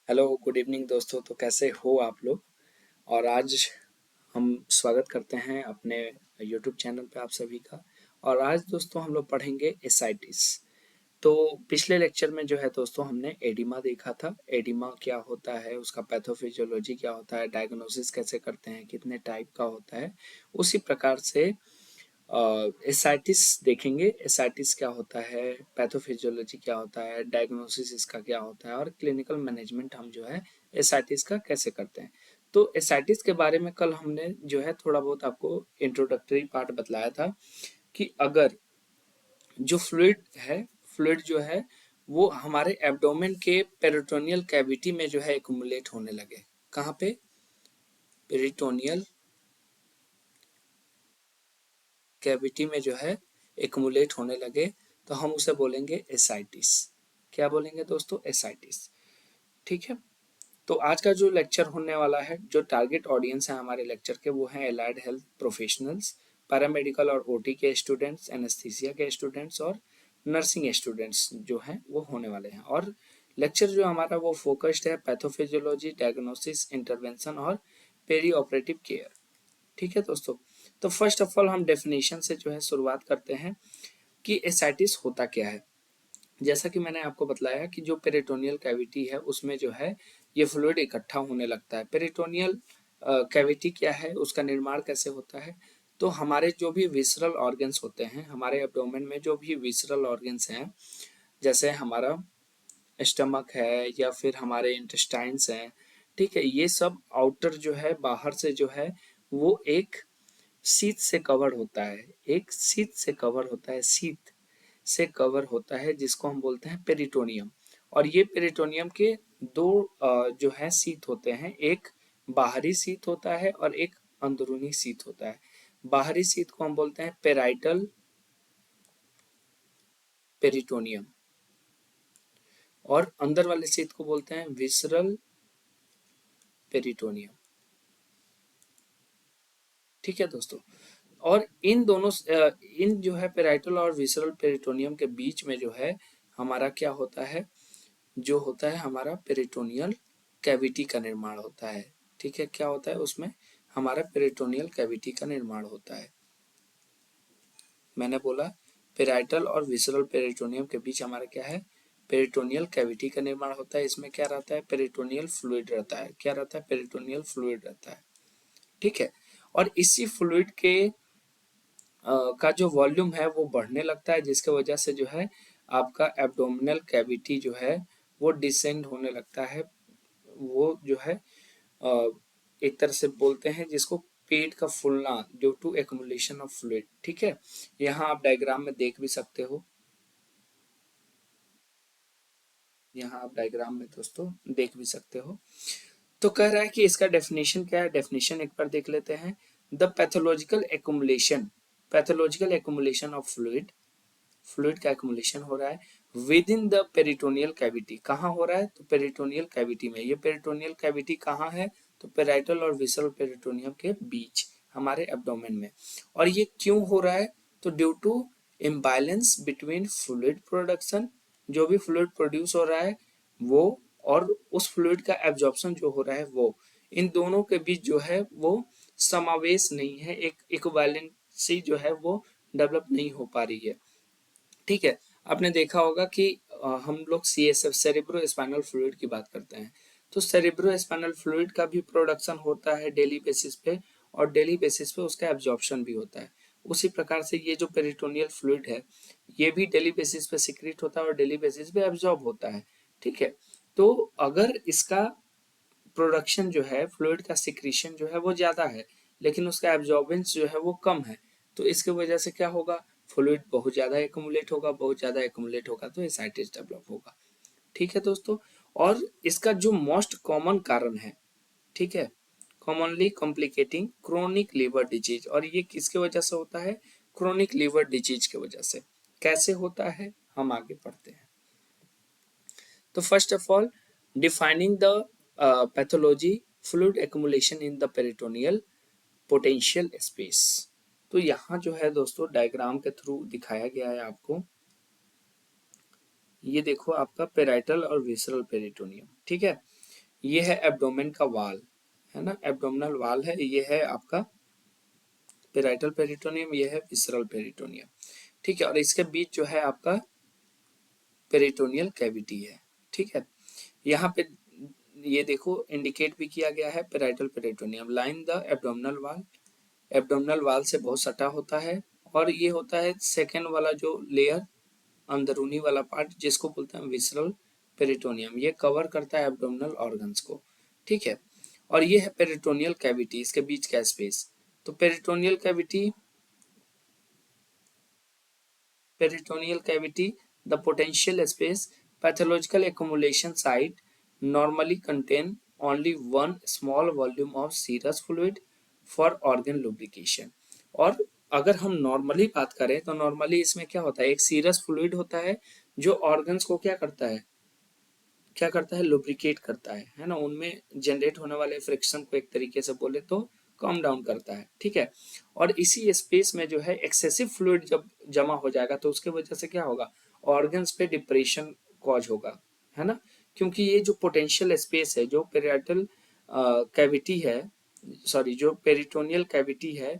Hello good evening दोस्तों। तो कैसे हो आप लोग। और आज हम स्वागत करते हैं अपने यूट्यूब चैनल पे आप सभी का। और आज दोस्तों हम लोग पढ़ेंगे एसाइटिस। तो पिछले लेक्चर में जो है दोस्तों हमने एडिमा देखा था। एडिमा क्या होता है, उसका पैथोफिजियोलॉजी क्या होता है, डायग्नोसिस कैसे करते हैं, कितने टाइप का होता है। उसी प्रकार से एसाइटिस देखेंगे। एसाइटिस क्या होता है, पैथोफिजियोलॉजी क्या होता है, डायग्नोसिस इसका क्या होता है और क्लिनिकल मैनेजमेंट हम जो है एसाइटिस का कैसे करते हैं। तो एसाइटिस के बारे में कल हमने जो है थोड़ा बहुत आपको इंट्रोडक्टरी पार्ट बतलाया था कि अगर जो फ्लूइड है, फ्लूइड जो है वो हमारे एब्डोमेन के पेरिटोनियल कैविटी में जो है एक्युमुलेट होने लगे। कहाँ पे? पेरिटोनियल कैविटी में जो है एक्युमुलेट होने लगे तो हम उसे बोलेंगे एसाइटिस। क्या बोलेंगे दोस्तों? एसाइटिस। ठीक है। तो आज का जो लेक्चर होने वाला है, जो टारगेट ऑडियंस है हमारे लेक्चर के, वो है एलाइड हेल्थ प्रोफेशनल्स, पैरामेडिकल और ओटी के स्टूडेंट्स, एनेस्थीसिया के स्टूडेंट्स और नर्सिंग स्टूडेंट्स जो हैं वो होने वाले हैं। और लेक्चर जो हमारा वो फोकस्ड है पैथोफिजियोलॉजी, डायग्नोसिस, इंटरवेंशन और पेरी ऑपरेटिव केयर। ठीक है दोस्तों। तो फर्स्ट ऑफ ऑल हम डेफिनेशन से जो है शुरुआत करते हैं कि एसाइटिस होता क्या है। जैसा कि मैंने आपको बताया कि जो पेरिटोनियल कैविटी है उसमें जो है ये फ्लूइड इकट्ठा होने लगता है। पेरिटोनियल कैविटी क्या है, उसका निर्माण कैसे होता है? तो हमारे जो भी विसरल ऑर्गन्स होते हैं, हमारे एब्डोमेन में जो भी विसरल ऑर्गन्स हैं, जैसे हमारा स्टमक है या फिर हमारे इंटेस्टाइन्स हैं, ठीक है, ये सब आउटर जो है, बाहर से जो है वो एक शीत से कवर होता है। एक शीत से कवर होता है, शीत से कवर होता है, जिसको हम बोलते हैं पेरिटोनियम। और ये पेरिटोनियम के दो जो है शीत होते हैं। एक बाहरी शीत होता है और एक अंदरूनी शीत होता है। बाहरी शीत को हम बोलते हैं पेराइटल पेरिटोनियम और अंदर वाले शीत को बोलते हैं विसरल पेरिटोनियम। ठीक है दोस्तों। और इन दोनों इन जो है पेराइटल और विसरल पेरिटोनियम के बीच में जो है हमारा क्या होता है, जो होता है हमारा पेरिटोनियल कैविटी का निर्माण होता है। ठीक है, क्या होता है उसमें? हमारा पेरिटोनियल कैविटी का निर्माण होता है। मैंने बोला पेराइटल और विसरल पेरिटोनियम के बीच हमारा क्या है? पेरिटोनियल कैविटी का निर्माण होता है। इसमें क्या रहता है? पेरिटोनियल फ्लूइड रहता है। क्या रहता है? पेरिटोनियल फ्लूइड रहता है। ठीक है। और इसी फ्लूइड के का जो वॉल्यूम है वो बढ़ने लगता है, जिसके वजह से जो है आपका एब्डोमिनल कैविटी जो है वो डिसेंड होने लगता है। वो जो है अ, एक तरह से बोलते हैं जिसको पेट का फूलना, due to accumulation of fluid. ठीक है, यहाँ आप डायग्राम में देख भी सकते हो। यहाँ आप डायग्राम में दोस्तों देख भी सकते हो। तो कह रहा है कि इसका डेफिनेशन क्या है। डेफिनेशन एक बार देख लेते हैं। The pathological accumulation, pathological accumulation of fluid, fluid का एक्युमुलेशन हो रहा है with in the peritoneal cavity. कहाँ हो रहा है? तो पेरिटोनियल कैविटी में। ये पेरिटोनियल कैविटी कहाँ है? तो पेराइटल और विसरल पेरिटोनियम के बीच, हमारे एब्डोमेन में। और ये क्यों हो रहा है? तो due to imbalance between fluid production, जो भी फ्लूइड प्रोड्यूस हो रहा है वो, और उस फ्लूइड का एब्जॉर्प्शन जो हो रहा है वो, इन दोनों के बीच जो है वो समावेश नहीं है, एक इक्विवेलेंसी जो है वो डेवलप नहीं हो पा रही है। ठीक है। आपने देखा होगा कि हम लोग सीएसएफ, सेरेब्रो स्पाइनल फ्लूइड की बात करते हैं। तो सेरेब्रो स्पाइनल फ्लूइड का भी प्रोडक्शन होता है डेली बेसिस पे, और डेली बेसिस पे उसका एब्जॉर्प्शन भी होता है। उसी प्रकार से ये जो पेरिटोनियल फ्लूइड है ये भी डेली बेसिस पे सिक्रीट होता है और डेली बेसिस पे एब्जॉर्ब होता है। ठीक है। तो अगर इसका प्रोडक्शन जो है, फ्लूइड का सिक्रीशन जो है वो ज्यादा है, लेकिन उसका एब्जॉर्बेंस जो है वो कम है, तो इसके वजह से क्या होगा? फ्लूइड बहुत ज्यादा एक्युमुलेट होगा, बहुत ज्यादा एक्युमुलेट होगा तो एसाइटिस डेवलप होगा। ठीक है दोस्तों। और इसका जो मोस्ट कॉमन कारण है, ठीक है, commonly complicating chronic liver disease, और ये किसके वजह से होता है? क्रोनिक लीवर डिजीज के वजह से। कैसे होता है हम आगे पढ़ते हैं। तो first of all defining the pathology, fluid accumulation in the peritoneal potential space. तो यहाँ जो है दोस्तों डायग्राम के थ्रू दिखाया गया है आपको। ये देखो आपका पेराइटल और विसरल पेरिटोनियम। ठीक है। ये है एब्डोमेन का वाल, है ना, एब्डोमिनल वाल है, ये है आपका पेराइटल पेरिटोनियम, ये है विसरल पेरिटोनियम। ठीक है, और इसके बीच जो है आपका पेरिटोनियल कैविटी है। ठीक है, यहाँ पे ये देखो इंडिकेट भी किया गया है, parietal peritoneum line the abdominal वाल, एब्डोमिनल वाल से बहुत सटा होता है, और ये होता है सेकेंड वाला जो लेयर, अंदरूनी वाला पार्ट जिसको बोलते हैं विसरल पेरिटोनियम, ये कवर करता है एब्डोमिनल ऑर्गन्स को। ठीक है, और ये है पेरिटोनियल कैविटी, इसके बीच का स्पेस। तो peritoneal cavity, peritoneal cavity, the potential space, pathological accumulation site normally contain only one small volume of serous fluid for organ lubrication। और अगर हम नॉर्मली बात करें तो नॉर्मली इसमें क्या होता है, एक सीरस फ्लूइड होता है जो ऑर्गन्स को क्या करता है, लुब्रिकेट करता है ना, उनमें जनरेट होने वाले फ्रिक्शन को एक तरीके से बोले तो कम डाउन करता है। ठीक है, और इसी स्पेस में जो है एक्सेसिव फ्लूइड जब जमा हो जाएगा तो उसके वजह से क्या होगा, ऑर्गन्स पे डिप्रेशन कॉज होगा, है ना, क्योंकि ये जो पोटेंशियल स्पेस है, जो पेरिटल कैविटी है, सॉरी जो पेरिटोनियल कैविटी है,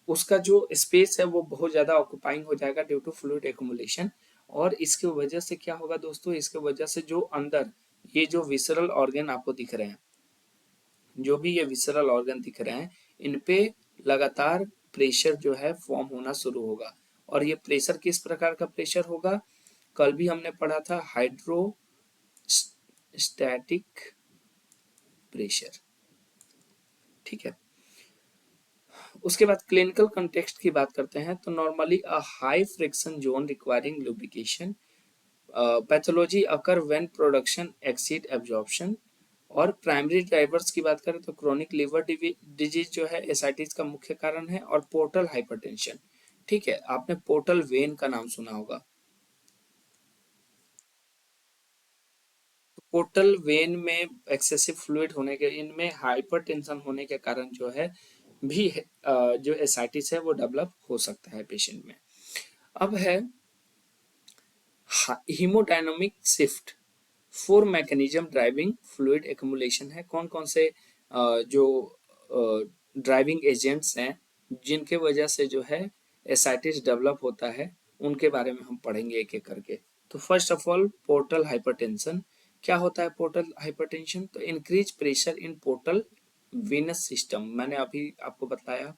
उसका जो स्पेस है वो बहुत ज्यादा ऑक्यूपाइंग हो जाएगा ड्यू टू फ्लूइड एक्युमुलेशन। और इसके वजह से क्या होगा दोस्तों, इसके वजह से जो अंदर ये जो विसरल ऑर्गन आपको दिख रहे हैं, जो भी ये विसरल ऑर्गन दिख रहे हैं, इन पे लगातार प्रेशर जो है फॉर्म होना शुरू होगा। और ये प्रेशर किस प्रकार का प्रेशर होगा, कल भी हमने पढ़ा था, हाइड्रोस्टैटिक प्रेशर। ठीक है, उसके बाद क्लिनिकल कंटेक्स्ट की बात करते हैं तो normally a high friction zone requiring lubrication, pathology occur when production exceed absorption. और प्राइमरी ड्राइवर्स की बात करें तो क्रोनिक लिवर डिजीज जो है एसाइटिस का मुख्य कारण है, और पोर्टल हाइपरटेंशन। ठीक है, आपने पोर्टल वेन का नाम सुना होगा, पोर्टल वेन में एक्सेसिव फ्लूइड होने के, इनमें हाइपरटेंशन होने के कारण जो है भी जो एसाइटिस है वो डेवलप हो सकता है पेशेंट में। अब है haemodynamic shift, four mechanism driving fluid accumulation है। कौन कौन से जो ड्राइविंग एजेंट्स हैं जिनके वजह से जो है एसाइटिस डेवलप होता है, उनके बारे में हम पढ़ेंगे एक एक करके। तो first of all portal hypertension. क्या होता है पोर्टल हाइपरटेंशन, तो increase pressure in portal venous system. मैंने अभी आपको बताया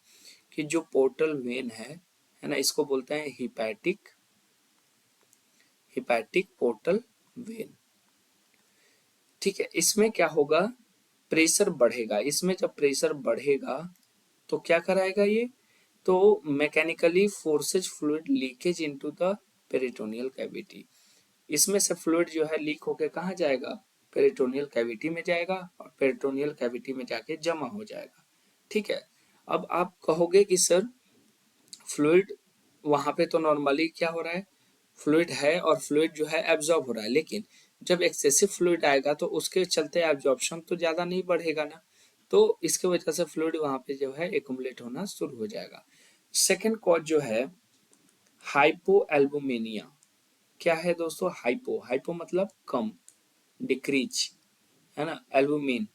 कि जो पोर्टल वेन है ना, इसको बोलते हैं हिपैटिक पोर्टल वेन। ठीक है, इसमें क्या होगा, प्रेशर बढ़ेगा, इसमें जब प्रेशर बढ़ेगा तो क्या कराएगा ये, तो mechanically forces fluid leakage into the peritoneal cavity. इसमें से फ्लूइड जो है लीक होके कहाँ जाएगा, पेरिटोनियल कैविटी में जाएगा, और पेरिटोनियल कैविटी में जाके जमा हो जाएगा। ठीक है, अब आप कहोगे कि सर फ्लूइड वहां पे तो नॉर्मली क्या हो रहा है, फ्लूइड है और फ्लूइड जो है एब्जॉर्ब हो रहा है, लेकिन जब एक्सेसिव फ्लूइड आएगा तो उसके चलते एब्जॉर्प्शन तो ज्यादा नहीं बढ़ेगा ना, तो इसके वजह से फ्लूइड वहां पे जो है एक्युमुलेट होना शुरू हो जाएगा। सेकेंड कॉज जो है हाइपो एल्बुमिनिया। क्या है दोस्तों, हाइपो, हाइपो मतलब कम, डिक्रीज, है ना, एल्बुमिन,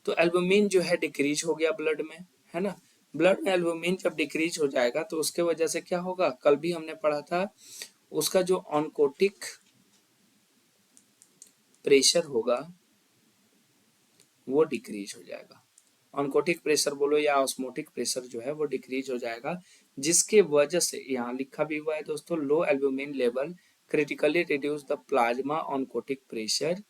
तो एल्बुमिन जो है डिक्रीज हो गया ब्लड में, है ना, ब्लड में एल्बुमिन जब डिक्रीज हो जाएगा तो उसके वजह से क्या होगा, कल भी हमने पढ़ा था, उसका जो ऑनकोटिक प्रेशर होगा वो डिक्रीज हो जाएगा। ऑनकोटिक प्रेशर बोलो या ऑस्मोटिक प्रेशर जो है वो डिक्रीज हो जाएगा, जिसके वजह से यहाँ लिखा भी हुआ है दोस्तों, low albumin level critically reduce the plasma oncotic pressure,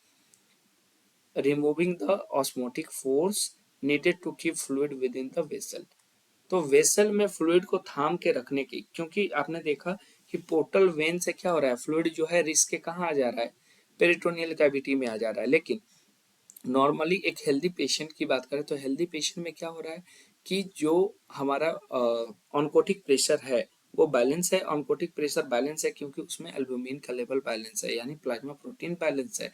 removing the osmotic force needed to keep fluid within the vessel. तो वेसल में फ्लूइड को थाम के रखने की, क्योंकि आपने देखा कि पोर्टल वेन से क्या हो रहा है, फ्लूइड जो है रिस्क के कहाँ आ जा रहा है, पेरिटोनियल कैविटी में आ जा रहा है। लेकिन नॉर्मली एक हेल्दी पेशेंट की बात करें तो हेल्दी पेशेंट में क्या हो रहा है कि जो हमारा ऑनकोटिक प्रेशर है वो बैलेंस है, ऑनकोटिक प्रेशर बैलेंस है क्योंकि उसमें एल्बुमिन का लेवल बैलेंस है, यानी प्लाज्मा प्रोटीन बैलेंस है,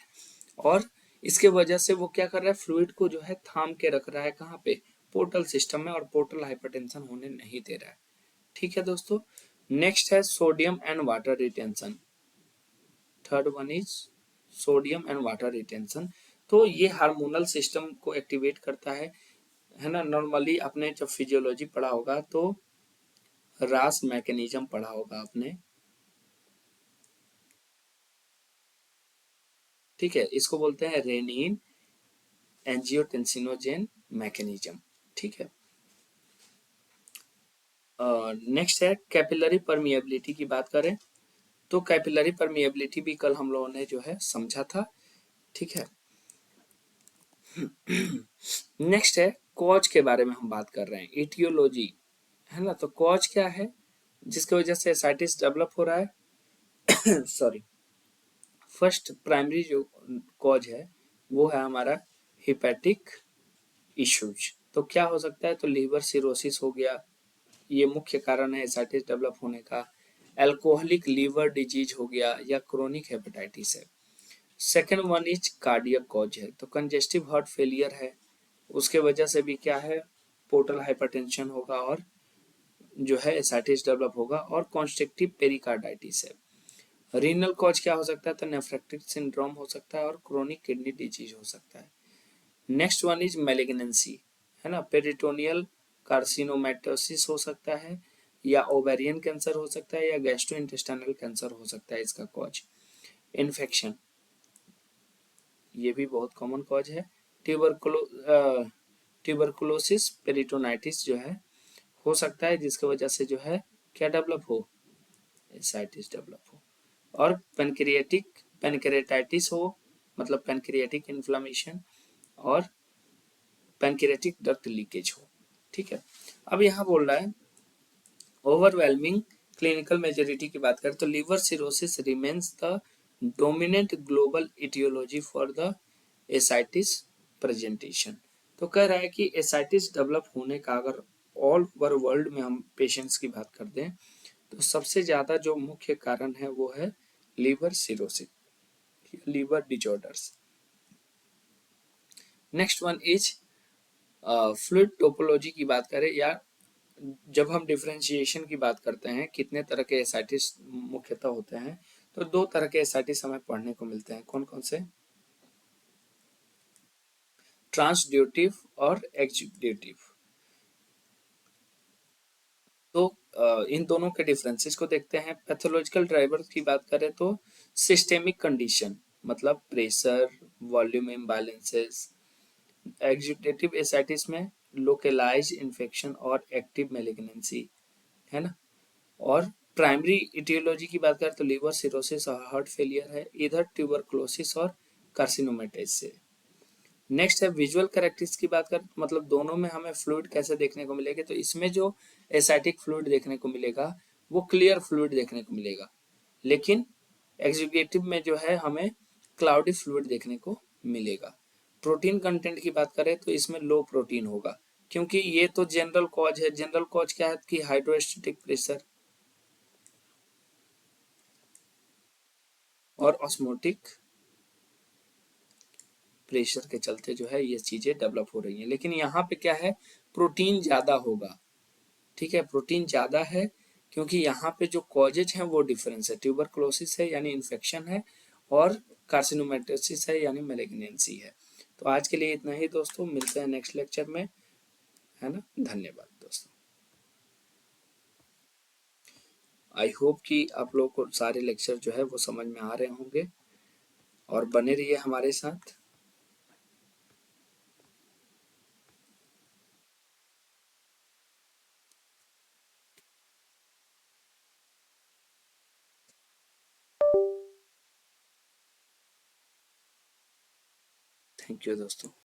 और इसके वजह से वो क्या कर रहा है, फ्लूइड को जो है थाम के रख रहा है कहाँ पे, पोर्टल सिस्टम में, और पोर्टल हाइपरटेंशन होने नहीं दे रहा है। ठीक है दोस्तों, नेक्स्ट है sodium and water retention. Third one is sodium and water retention. तो ये हार्मोनल सिस्टम को एक्टिवेट करता है ना। नॉर्मली आपने जब फिजियोलॉजी पढ़ा होगा तो रास मैकेनिज्म पढ़ा होगा आपने, ठीक है। इसको बोलते हैं रेनिन एंजियोटेंसिनोजेन मैकेनिज्म, ठीक है। नेक्स्ट है कैपिलरी परमिएबिलिटी की बात करें तो कैपिलरी परमिएबिलिटी भी कल हम लोगों ने जो है समझा था, ठीक है। नेक्स्ट है कॉज के बारे में हम बात कर रहे हैं, इटियोलॉजी, है ना। तो कॉज क्या है जिसकी वजह से एसाइटिस डेवलप हो रहा है? सॉरी, फर्स्ट प्राइमरी जो कॉज है वो है हमारा हिपैटिक इश्यूज। तो क्या हो सकता है, तो लीवर सिरोसिस हो गया, ये मुख्य कारण है एसाइटिस डेवलप होने का। अल्कोहलिक लीवर डिजीज हो गया या क्रोनिक हेपेटाइटिस है। Second one is cardiac cause है, तो कंजेस्टिव हार्ट फेलियर है, उसके वजह से भी क्या है, पोर्टल हाइपरटेंशन होगा और जो है एसाइटिस डेवलप होगा। और कॉन्स्ट्रिक्टिव पेरिकार्डाइटिस है। रीनल कॉज क्या हो सकता है, तो नेफ्रेक्टिक सिंड्रोम हो सकता है और क्रोनिक किडनी डिजीज हो सकता है। नेक्स्ट वन इज मेलिग्नेंसी, है ना, पेरिटोनियल कार्सिनोमेटोसिस हो सकता है या ओवेरियन कैंसर हो सकता है या गैस्ट्रोइंटेस्टाइनल कैंसर हो सकता है इसका कॉज। इन्फेक्शन, ये भी बहुत कॉमन कॉज है। ट्यूबरकुलोसिस पेरिटोनाइटिस जो है हो सकता है जिसकी वजह से जो है क्या डेवलप हो, एसाइटिस डेवलप हो। और पेनक्रिएटिक पेनक्रिएटाइटिस हो, मतलब पेनक्रिएटिक इन्फ्लामेशन और पेनक्रिएटिक डक्ट लीकेज हो, ठीक है। अब यहाँ बोल रहा है ओवरवेलमिंग क्लिनिकल मेजोरिटी की बात करें तो liver cirrhosis remains the dominant global aetiology for the ascites presentation. तो कह रहा है कि एसाइटिस डेवलप होने का अगर ऑल ओवर वर्ल्ड में हम पेशेंट्स की बात करते हैं तो सबसे ज्यादा जो मुख्य कारण है वो है liver cirrhosis, liver disorders. Next one is fluid topology की बात करें या जब हम डिफरेंशिएशन की बात करते हैं कितने तरह के एसाइटिस मुख्यतः होते हैं, तो दो तरह के एसाइटिस हमें पढ़ने को मिलते हैं। कौन कौन से, ट्रांसड्यूटिव और एग्जीक्यूटिव। तो इन दोनों के डिफरेंसेस को देखते हैं। पैथोलॉजिकल ड्राइवर्स की बात करें तो सिस्टेमिक कंडीशन, मतलब pressure, volume imbalances. Executive ascites में लोकलाइज इन्फेक्शन और एक्टिव मैलिग्नेंसी, है ना। और प्राइमरी इटियोलॉजी की बात करें तो लीवर सिरोसिस और हार्ट फेलियर है, इधर ट्यूबरकुलोसिस और कार्सिनोमेटिस से। नेक्स्ट है विजुअल कैरेक्टरिस्टिक्स की बात करें, मतलब दोनों में हमें फ्लूइड कैसे देखने को मिलेगा, तो इसमें जो एसाइटिक फ्लूइड देखने को मिलेगा वो क्लियर फ्लूइड देखने को मिलेगा, लेकिन एग्जीक्यूटिव में जो है हमें क्लाउडी फ्लूइड देखने को मिलेगा। प्रोटीन कंटेंट की बात करें तो इसमें लो प्रोटीन होगा, क्योंकि ये तो जनरल कॉज है। जनरल कॉज क्या है कि हाइड्रोस्टेटिक प्रेशर और ऑस्मोटिक प्रेशर के चलते जो है ये चीजें डेवलप हो रही हैं। लेकिन यहाँ पे क्या है, प्रोटीन ज्यादा होगा, ठीक है, प्रोटीन ज्यादा है, क्योंकि यहाँ पे जो कॉजेज हैं वो डिफरेंस है, ट्यूबरकुलोसिस है यानी इन्फेक्शन है और कार्सिनोमेटोसिस है यानी मैलिग्नेंसी है। तो आज के लिए इतना ही दोस्तों, मिलते हैं नेक्स्ट लेक्चर में, है ना। धन्यवाद दोस्तों। आई होप कि आप लोगों को सारे लेक्चर जो है वो समझ में आ रहे होंगे और बने रहिए हमारे साथ। थैंक यू दोस्तों।